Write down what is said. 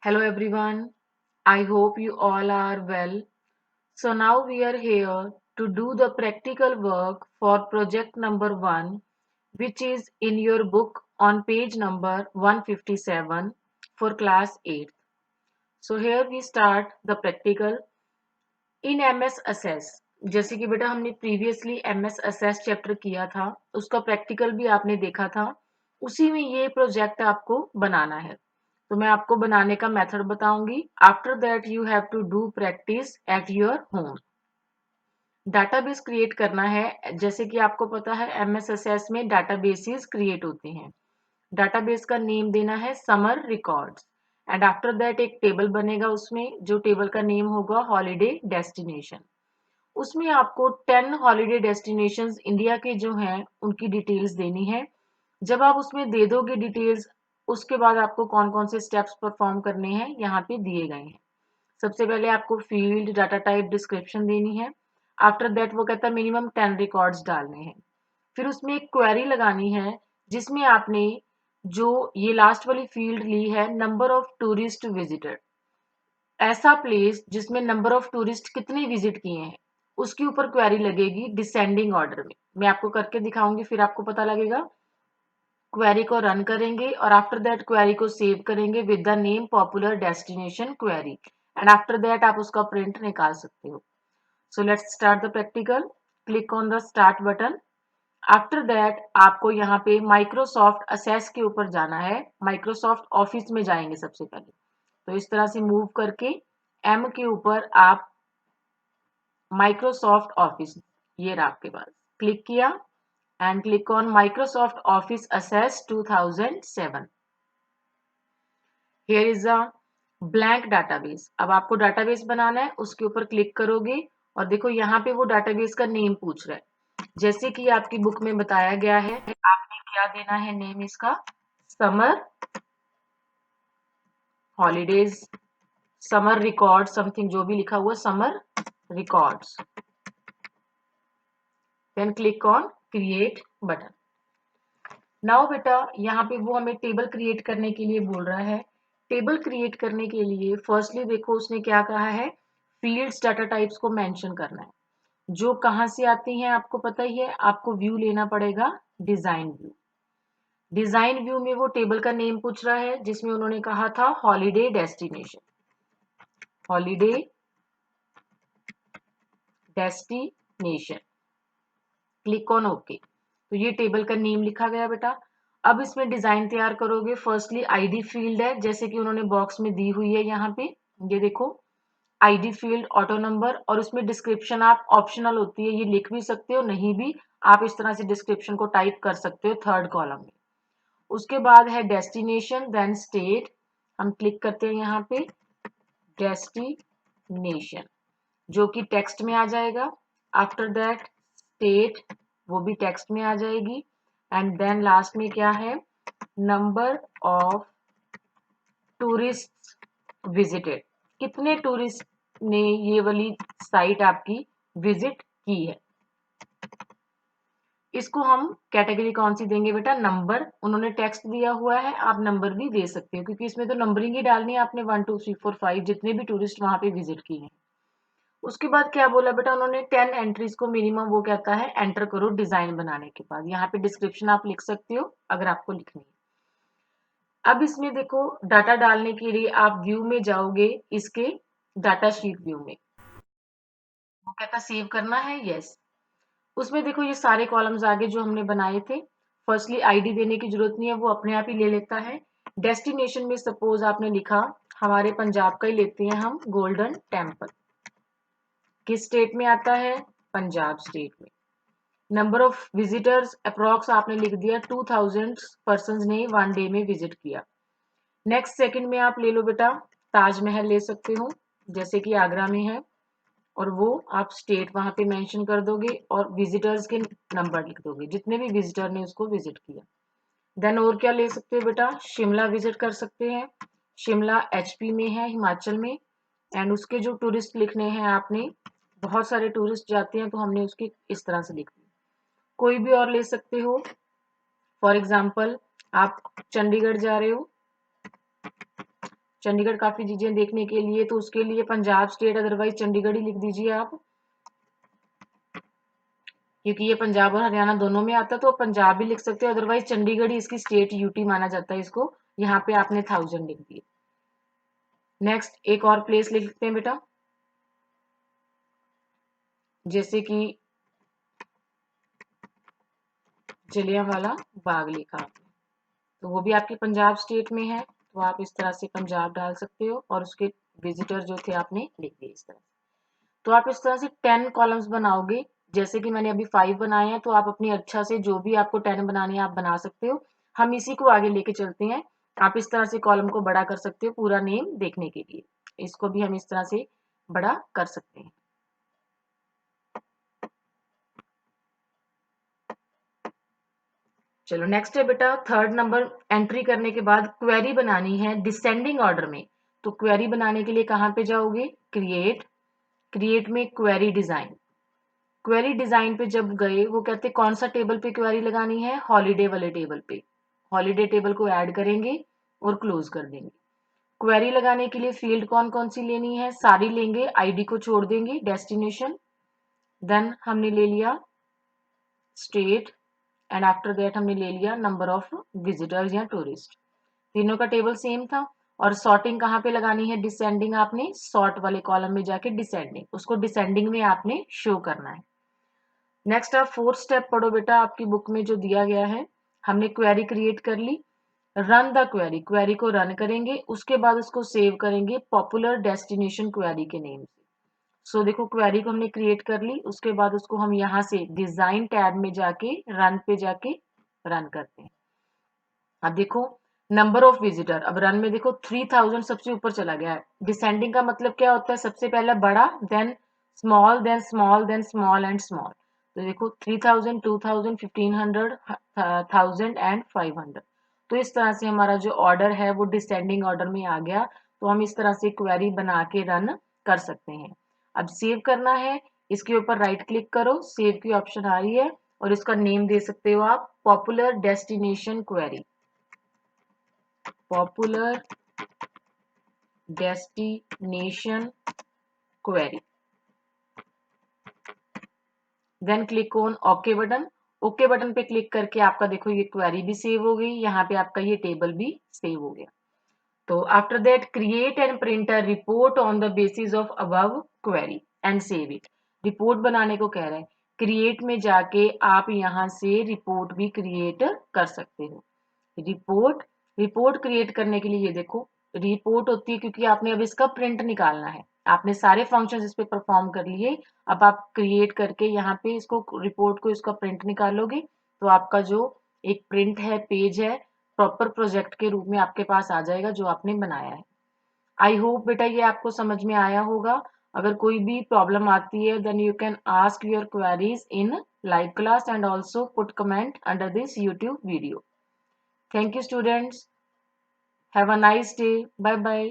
Hello everyone. I hope you all are well. So now we are here to do the practical work for project number 1, which is in your book on page number 157 for class 8. So here we start the practical in MS Assess. जैसे कि बेटा हमने previously MS Assess chapter किया था, उसका practical भी आपने देखा था, उसी में ये प्रोजेक्ट आपको बनाना है। तो मैं आपको बनाने का मेथड बताऊंगी। After that you have to do practice at your home. Database create करना है। जैसे कि आपको पता है MS Access में डाटाबेसेस क्रिएट होते हैं। डाटाबेस का नेम देना है summer records and after that एक टेबल बनेगा, उसमें जो टेबल का नेम होगा हॉलीडे डेस्टिनेशन। उसमें आपको 10 हॉलीडे डेस्टिनेशंस इंडिया के जो हैं उनकी डिटेल्स देनी है। जब आप उसमें दे दोगे डिटेल्स, उसके बाद आपको कौन कौन से स्टेप्स परफॉर्म करने हैं यहाँ पे दिए गए हैं। सबसे पहले आपको फील्ड, डाटा टाइप, डिस्क्रिप्शन देनी है। आफ्टर दैट वो कहता है मिनिमम 10 रिकॉर्ड्स डालने हैं। फिर उसमें एक क्वेरी लगानी है जिसमें आपने जो ये लास्ट वाली फील्ड ली है, नंबर ऑफ टूरिस्ट विजिटर, ऐसा प्लेस जिसमें नंबर ऑफ टूरिस्ट कितने विजिट किए हैं, उसके ऊपर क्वेरी लगेगी डिसेंडिंग ऑर्डर में। मैं आपको करके दिखाऊंगी, फिर आपको पता लगेगा। क्वेरी को रन करेंगे और आफ्टर दैट क्वेरी को सेव करेंगे with the name popular destination query and after that आप उसका प्रिंट निकाल सकते हो। So let's start the practical. Click on the start button. After that आपको यहाँ पे माइक्रोसॉफ्ट असेस के ऊपर जाना है। माइक्रोसॉफ्ट ऑफिस में जाएंगे सबसे पहले। तो इस तरह से मूव करके एम के ऊपर आप माइक्रोसॉफ्ट ऑफिस, ये रहा आपके पास, क्लिक किया and click on Microsoft office assess 2007। Here is a blank database. अब आपको डाटाबेस बनाना है, उसके ऊपर क्लिक करोगे और देखो यहाँ पे वो डाटाबेस का नेम पूछ रहा है। जैसे कि आपकी बुक में बताया गया है, आपने क्या देना है नेम इसका, summer holidays, summer record, something जो भी लिखा हुआ, summer records. Then click on create button. Now बेटा यहाँ पे वो हमें टेबल क्रिएट करने के लिए बोल रहा है। टेबल क्रिएट करने के लिए फर्स्टली देखो उसने क्या कहा है, फील्ड्स डाटा टाइप्स को मेंशन करना है। जो कहाँ से आती हैं आपको पता ही है, आपको व्यू लेना पड़ेगा, डिजाइन व्यू। डिजाइन व्यू में वो टेबल का नेम पूछ रहा है जिसमें उन्होंने कहा था holiday destination, holiday destination. Click on okay. तो ये टेबल का नेम लिखा गया बेटा। अब इसमें डिजाइन तैयार करोगे। फर्स्टली आईडी फील्ड है, जैसे कि उन्होंने बॉक्स में दी हुई है यहाँ पे, ये देखो आईडी फील्ड, ऑटो नंबर, और उसमें डिस्क्रिप्शन आप ऑप्शनल होती है, ये लिख भी सकते हो, नहीं भी आप इस तरह से डिस्क्रिप्शन को टाइप कर सकते हो थर्ड कॉलम में। उसके बाद है डेस्टिनेशन, देन स्टेट। हम क्लिक करते हैं यहाँ पे डेस्टिनेशन, जो कि टेक्स्ट में आ जाएगा। आफ्टर दैट स्टेट, वो भी टेक्स्ट में आ जाएगी। एंड देन लास्ट में क्या है, नंबर ऑफ टूरिस्ट विजिटेड, कितने टूरिस्ट ने ये वाली साइट आपकी विजिट की है। इसको हम कैटेगरी कौन सी देंगे बेटा, नंबर। उन्होंने टेक्स्ट दिया हुआ है, आप नंबर भी दे सकते हो क्योंकि इसमें तो नंबरिंग ही डालनी है आपने, 1 2 3 4 5 जितने भी टूरिस्ट वहां पे विजिट किए हैं। उसके बाद क्या बोला बेटा उन्होंने, 10 एंट्रीज को मिनिमम वो कहता है एंटर करो डिजाइन बनाने के बाद। यहाँ पे डिस्क्रिप्शन आप लिख सकते हो अगर आपको लिखनी है। अब इसमें देखो डाटा डालने के लिए आप व्यू में जाओगे, इसके डाटा शीट व्यू में, वो कहता सेव करना है, यस। उसमें देखो ये सारे कॉलम्स आगे जो हमने बनाए थे। फर्स्टली आईडी देने की जरूरत नहीं है, वो अपने आप ही ले लेता है। डेस्टिनेशन में सपोज आपने लिखा, हमारे पंजाब का ही लेते हैं हम, गोल्डन टेम्पल। किस स्टेट में आता है, पंजाब स्टेट में। नंबर ऑफ विजिटर्स अप्रॉक्स आपने लिख दिया, 2000 पर्सन ने 1 डे में विजिट किया। नेक्स्ट सेकंड में आप ले लो बेटा, ताजमहल ले सकते हो, जैसे कि आगरा में है, और वो आप स्टेट वहां पे मेंशन कर दोगे और विजिटर्स के नंबर लिख दोगे, जितने भी विजिटर ने उसको विजिट किया। देन और क्या ले सकते हो बेटा, शिमला विजिट कर सकते हैं। शिमला एचपी में है, हिमाचल में। एंड उसके जो टूरिस्ट लिखने हैं आपने, बहुत सारे टूरिस्ट जाते हैं तो हमने उसकी इस तरह से लिख दी। कोई भी और ले सकते हो। फॉर एग्जाम्पल आप चंडीगढ़ जा रहे हो चंडीगढ़ काफी चीजें देखने के लिए, तो उसके लिए पंजाब स्टेट अदरवाइज चंडीगढ़ ही लिख दीजिए आप, क्योंकि ये पंजाब और हरियाणा दोनों में आता है, तो पंजाब भी लिख सकते हो, अदरवाइज चंडीगढ़ ही इसकी स्टेट यूटी माना जाता है इसको। यहाँ पे आपने 1000 लिख दिए। नेक्स्ट एक और प्लेस लिख लेते हैं बेटा, जैसे कि जलियांवाला बाग लिखा आपने, तो वो भी आपकी पंजाब स्टेट में है, तो आप इस तरह से पंजाब डाल सकते हो, और उसके विजिटर जो थे आपने लिख दिए इस तरह से। तो आप इस तरह से 10 कॉलम्स बनाओगे, जैसे कि मैंने अभी 5 बनाए हैं, तो आप अपनी अच्छा से जो भी आपको 10 बनाने हैं आप बना सकते हो। हम इसी को आगे लेके चलते हैं। आप इस तरह से कॉलम को बड़ा कर सकते हो पूरा नेम देखने के लिए, इसको भी हम इस तरह से बड़ा कर सकते हैं। चलो नेक्स्ट है बेटा, थर्ड नंबर एंट्री करने के बाद क्वेरी बनानी है डिसेंडिंग ऑर्डर में। तो क्वेरी बनाने के लिए कहाँ पे जाओगे, क्रिएट, क्रिएट में क्वेरी डिजाइन। क्वेरी डिजाइन पे जब गए, वो कहते कौन सा टेबल पे क्वेरी लगानी है, हॉलीडे वाले टेबल पे। हॉलीडे टेबल को ऐड करेंगे और क्लोज कर देंगे। क्वेरी लगाने के लिए फील्ड कौन कौन सी लेनी है, सारी लेंगे, आईडी को छोड़ देंगे, डेस्टिनेशन, देन हमने ले लिया स्टेट, एंड आफ्टर दैट हमने ले लिया नंबर ऑफ विजिटर्स या टूरिस्ट। तीनों का टेबल सेम था। और सॉर्टिंग कहाँ पे लगानी है, डिसेंडिंग, आपने सॉर्ट वाले कॉलम में जाके डिसेंडिंग, उसको डिसेंडिंग में आपने शो करना है। नेक्स्ट आप फोर्थ स्टेप पढ़ो बेटा, आपकी बुक में जो दिया गया है। हमने क्वेरी क्रिएट कर ली, रन द क्वेरी, क्वेरी को रन करेंगे, उसके बाद उसको सेव करेंगे पॉपुलर डेस्टिनेशन क्वेरी के नेम से। सो देखो क्वेरी को हमने क्रिएट कर ली, उसके बाद उसको हम यहाँ से डिजाइन टैब में जाके रन पे जाके रन करते हैं। अब देखो नंबर ऑफ विजिटर, अब रन में देखो 3000 सबसे ऊपर चला गया है। डिसेंडिंग का मतलब क्या होता है, सबसे पहले बड़ा, then small, then small, then small and small. तो देखो 3000, 2000, 1500, 1000 एंड 500। तो इस तरह से हमारा जो ऑर्डर है वो डिसेंडिंग ऑर्डर में आ गया। तो हम इस तरह से क्वेरी बना के रन कर सकते हैं। अब सेव करना है, इसके ऊपर राइट क्लिक करो, सेव की ऑप्शन आ रही है, और इसका नेम दे सकते हो आप popular destination query, popular destination query. Then click on okay button. Okay button पे क्लिक करके आपका देखो ये क्वेरी भी सेव हो गई, यहाँ पे आपका ये टेबल भी सेव हो गया। तो after that create and print a report on the basis of above query and save it. Report बनाने को कह रहा है, क्रिएट में जाके आप यहाँ से रिपोर्ट भी क्रिएट कर सकते हो। रिपोर्ट, रिपोर्ट क्रिएट करने के लिए ये देखो रिपोर्ट होती है, क्योंकि आपने अब इसका प्रिंट निकालना है, आपने सारे फंक्शंस इस पे परफॉर्म कर लिए। अब आप क्रिएट करके यहाँ पे इसको रिपोर्ट को इसका प्रिंट निकालोगे, तो आपका जो एक प्रिंट है, पेज है, प्रॉपर प्रोजेक्ट के रूप में आपके पास आ जाएगा जो आपने बनाया है। आई होप बेटा ये आपको समझ में आया होगा। अगर कोई भी प्रॉब्लम आती है, then you can ask your queries in live class and also put comment under this YouTube video. Thank you, students. Have a nice day. Bye bye.